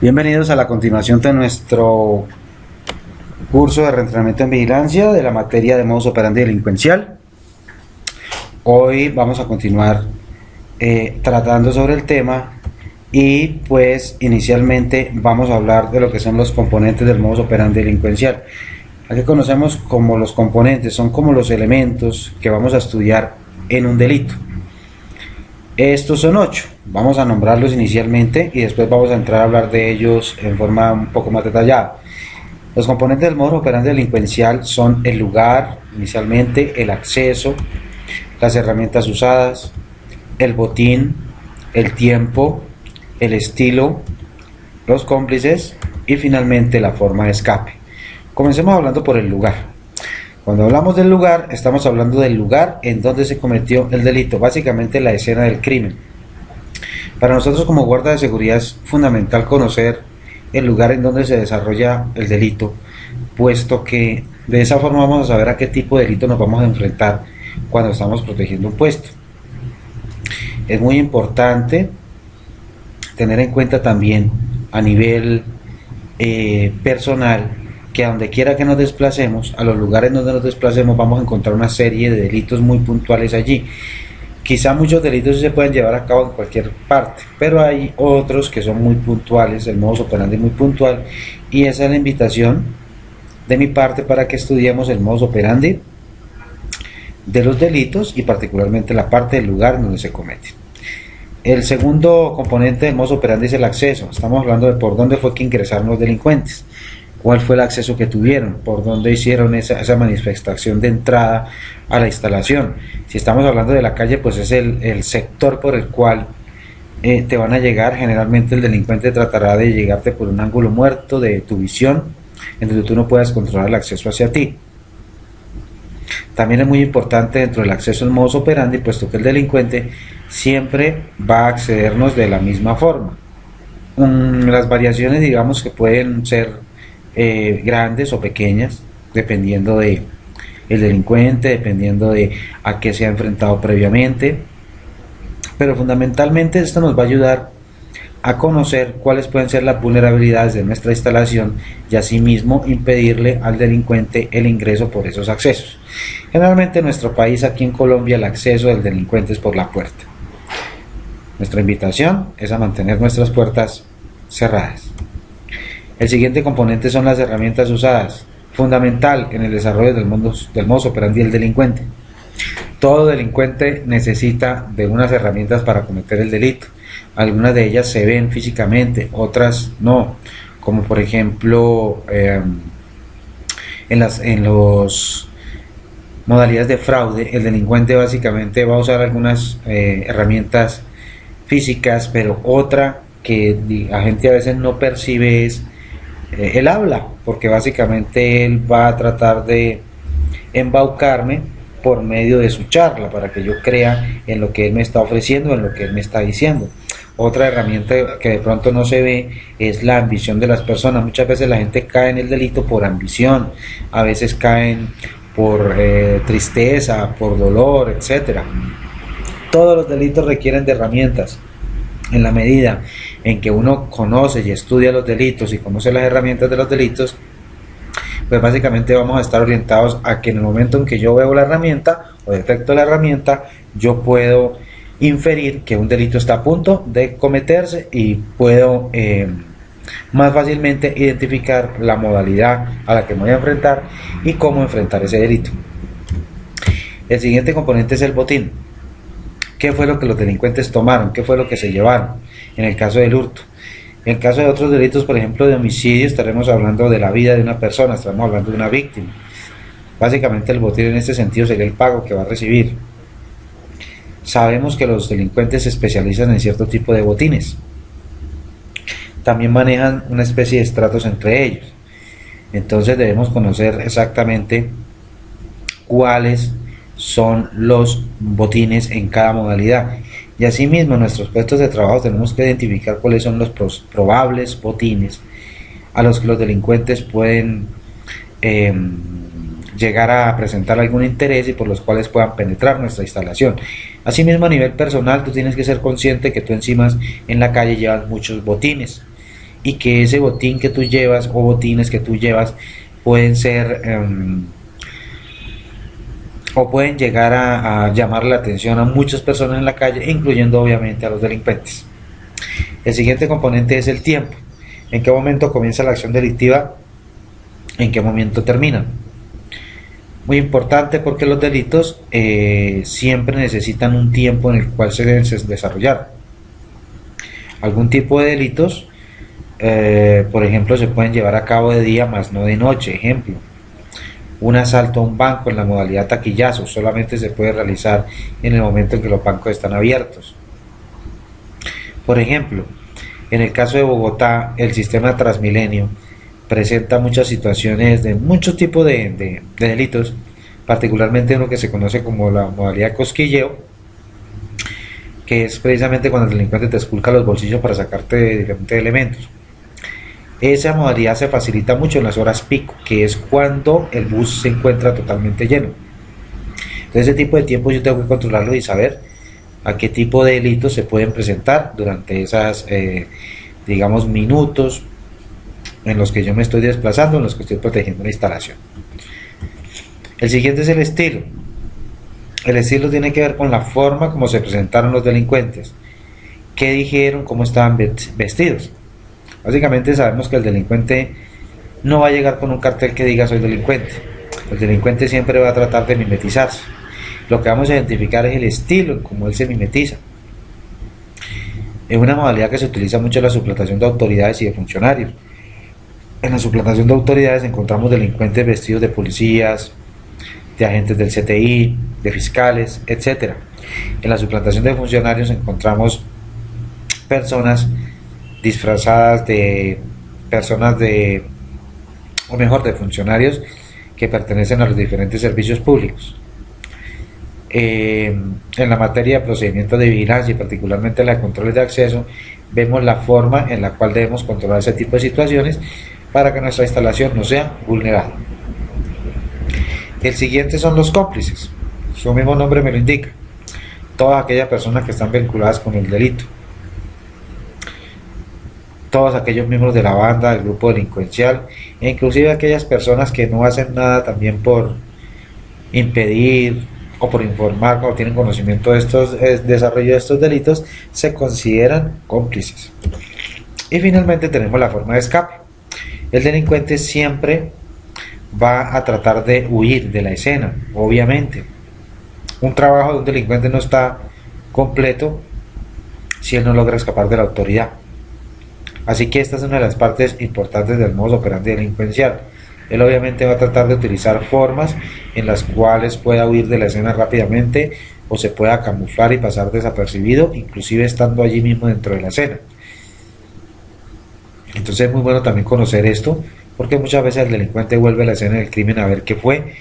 Bienvenidos a la continuación de nuestro curso de reentrenamiento en vigilancia de la materia de modus operandi delincuencial. Hoy vamos a continuar tratando sobre el tema y pues inicialmente vamos a hablar de lo que son los componentes del modus operandi delincuencial. Aquí conocemos como los componentes, son como los elementos que vamos a estudiar en un delito. Estos son 8, vamos a nombrarlos inicialmente y después vamos a entrar a hablar de ellos en forma un poco más detallada. Los componentes del modus operandi delincuencial son el lugar, inicialmente, el acceso, las herramientas usadas, el botín, el tiempo, el estilo, los cómplices y finalmente la forma de escape. Comencemos hablando por el lugar. Cuando hablamos del lugar, estamos hablando del lugar en donde se cometió el delito, básicamente la escena del crimen. Para nosotros como guarda de seguridad es fundamental conocer el lugar en donde se desarrolla el delito, puesto que de esa forma vamos a saber a qué tipo de delito nos vamos a enfrentar cuando estamos protegiendo un puesto. Es muy importante tener en cuenta también a nivel personal que a donde quiera que nos desplacemos, a los lugares donde nos desplacemos, vamos a encontrar una serie de delitos muy puntuales allí. Quizá muchos delitos se pueden llevar a cabo en cualquier parte, pero hay otros que son muy puntuales, el modus operandi es muy puntual, y esa es la invitación de mi parte para que estudiemos el modus operandi de los delitos y particularmente la parte del lugar donde se cometen. El segundo componente del modus operandi es el acceso. Estamos hablando de por dónde fue que ingresaron los delincuentes, cuál fue el acceso que tuvieron, por dónde hicieron esa manifestación de entrada a la instalación. Si estamos hablando de la calle, pues es el sector por el cual te van a llegar. Generalmente el delincuente tratará de llegarte por un ángulo muerto de tu visión, en donde tú no puedas controlar el acceso hacia ti. También es muy importante dentro del acceso al modus operandi, puesto que el delincuente siempre va a accedernos de la misma forma. Las variaciones, digamos, que pueden ser grandes o pequeñas, dependiendo de el delincuente, dependiendo de a qué se ha enfrentado previamente, pero fundamentalmente esto nos va a ayudar a conocer cuáles pueden ser las vulnerabilidades de nuestra instalación y asimismo impedirle al delincuente el ingreso por esos accesos. Generalmente en nuestro país, aquí en Colombia, el acceso del delincuente es por la puerta. Nuestra invitación es a mantener nuestras puertas cerradas. El siguiente componente son las herramientas usadas, fundamental en el desarrollo del modus operandi del delincuente. Todo delincuente necesita de unas herramientas para cometer el delito. Algunas de ellas se ven físicamente, otras no, como por ejemplo en los modalidades de fraude, el delincuente básicamente va a usar algunas herramientas físicas, pero otra que la gente a veces no percibe es el habla, porque básicamente él va a tratar de embaucarme por medio de su charla para que yo crea en lo que él me está ofreciendo, en lo que él me está diciendo. Otra herramienta que de pronto no se ve es la ambición de las personas. Muchas veces la gente cae en el delito por ambición, a veces caen por tristeza, por dolor, etcétera. Todos los delitos requieren de herramientas. En la medida en que uno conoce y estudia los delitos y conoce las herramientas de los delitos, pues básicamente vamos a estar orientados a que en el momento en que yo veo la herramienta o detecto la herramienta, yo puedo inferir que un delito está a punto de cometerse y puedo más fácilmente identificar la modalidad a la que me voy a enfrentar y cómo enfrentar ese delito. El siguiente componente es el botín. ¿Qué fue lo que los delincuentes tomaron? ¿Qué fue lo que se llevaron? En el caso del hurto. En el caso de otros delitos, por ejemplo de homicidio, estaremos hablando de la vida de una persona, estaremos hablando de una víctima. Básicamente el botín en este sentido sería el pago que va a recibir. Sabemos que los delincuentes se especializan en cierto tipo de botines. También manejan una especie de estratos entre ellos. Entonces debemos conocer exactamente cuáles son los botines en cada modalidad, y asimismo en nuestros puestos de trabajo tenemos que identificar cuáles son los probables botines a los que los delincuentes pueden llegar a presentar algún interés y por los cuales puedan penetrar nuestra instalación. Asimismo, a nivel personal, tú tienes que ser consciente que tú encima en la calle llevas muchos botines y que ese botín que tú llevas o botines que tú llevas pueden ser o pueden llegar a llamar la atención a muchas personas en la calle, incluyendo obviamente a los delincuentes. El siguiente componente es el tiempo. ¿En qué momento comienza la acción delictiva? ¿En qué momento termina? Muy importante porque los delitos siempre necesitan un tiempo en el cual se deben desarrollar. Algún tipo de delitos, por ejemplo, se pueden llevar a cabo de día más no de noche. Ejemplo, un asalto a un banco en la modalidad taquillazo solamente se puede realizar en el momento en que los bancos están abiertos. Por ejemplo, en el caso de Bogotá, el sistema Transmilenio presenta muchas situaciones de muchos tipos de delitos, particularmente uno que se conoce como la modalidad de cosquilleo, que es precisamente cuando el delincuente te esculca los bolsillos para sacarte de diferentes elementos. Esa modalidad se facilita mucho en las horas pico, que es cuando el bus se encuentra totalmente lleno. Entonces, ese tipo de tiempo yo tengo que controlarlo y saber a qué tipo de delitos se pueden presentar durante esas, digamos, minutos en los que yo me estoy desplazando, en los que estoy protegiendo la instalación. El siguiente es el estilo. El estilo tiene que ver con la forma como se presentaron los delincuentes, qué dijeron, cómo estaban vestidos. Básicamente sabemos que el delincuente no va a llegar con un cartel que diga soy delincuente. El delincuente siempre va a tratar de mimetizarse. Lo que vamos a identificar es el estilo en cómo él se mimetiza. Es una modalidad que se utiliza mucho en la suplantación de autoridades y de funcionarios. En la suplantación de autoridades encontramos delincuentes vestidos de policías, de agentes del CTI, de fiscales, etc. En la suplantación de funcionarios encontramos personas disfrazadas de de funcionarios que pertenecen a los diferentes servicios públicos. En la materia de procedimientos de vigilancia y particularmente la de controles de acceso, vemos la forma en la cual debemos controlar ese tipo de situaciones para que nuestra instalación no sea vulnerada. El siguiente son los cómplices. Su mismo nombre me lo indica. Todas aquellas personas que están vinculadas con el delito. Todos aquellos miembros de la banda, del grupo delincuencial, e inclusive aquellas personas que no hacen nada también por impedir o por informar cuando tienen conocimiento de estos desarrollo de estos delitos, se consideran cómplices. Y finalmente tenemos la forma de escape. El delincuente siempre va a tratar de huir de la escena, obviamente. Un trabajo de un delincuente no está completo si él no logra escapar de la autoridad. Así que esta es una de las partes importantes del modus operandi delincuencial. Él obviamente va a tratar de utilizar formas en las cuales pueda huir de la escena rápidamente o se pueda camuflar y pasar desapercibido, inclusive estando allí mismo dentro de la escena. Entonces es muy bueno también conocer esto, porque muchas veces el delincuente vuelve a la escena del crimen a ver qué fue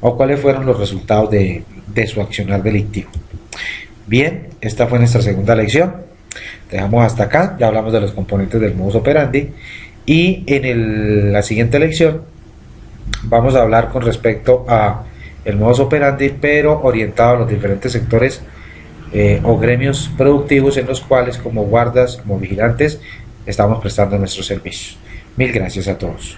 o cuáles fueron los resultados de su accionar delictivo. Bien, esta fue nuestra segunda lección. Dejamos hasta acá, ya hablamos de los componentes del modus operandi y en la siguiente lección vamos a hablar con respecto a el modus operandi, pero orientado a los diferentes sectores o gremios productivos en los cuales como guardas, como vigilantes, estamos prestando nuestros servicios. Mil gracias a todos.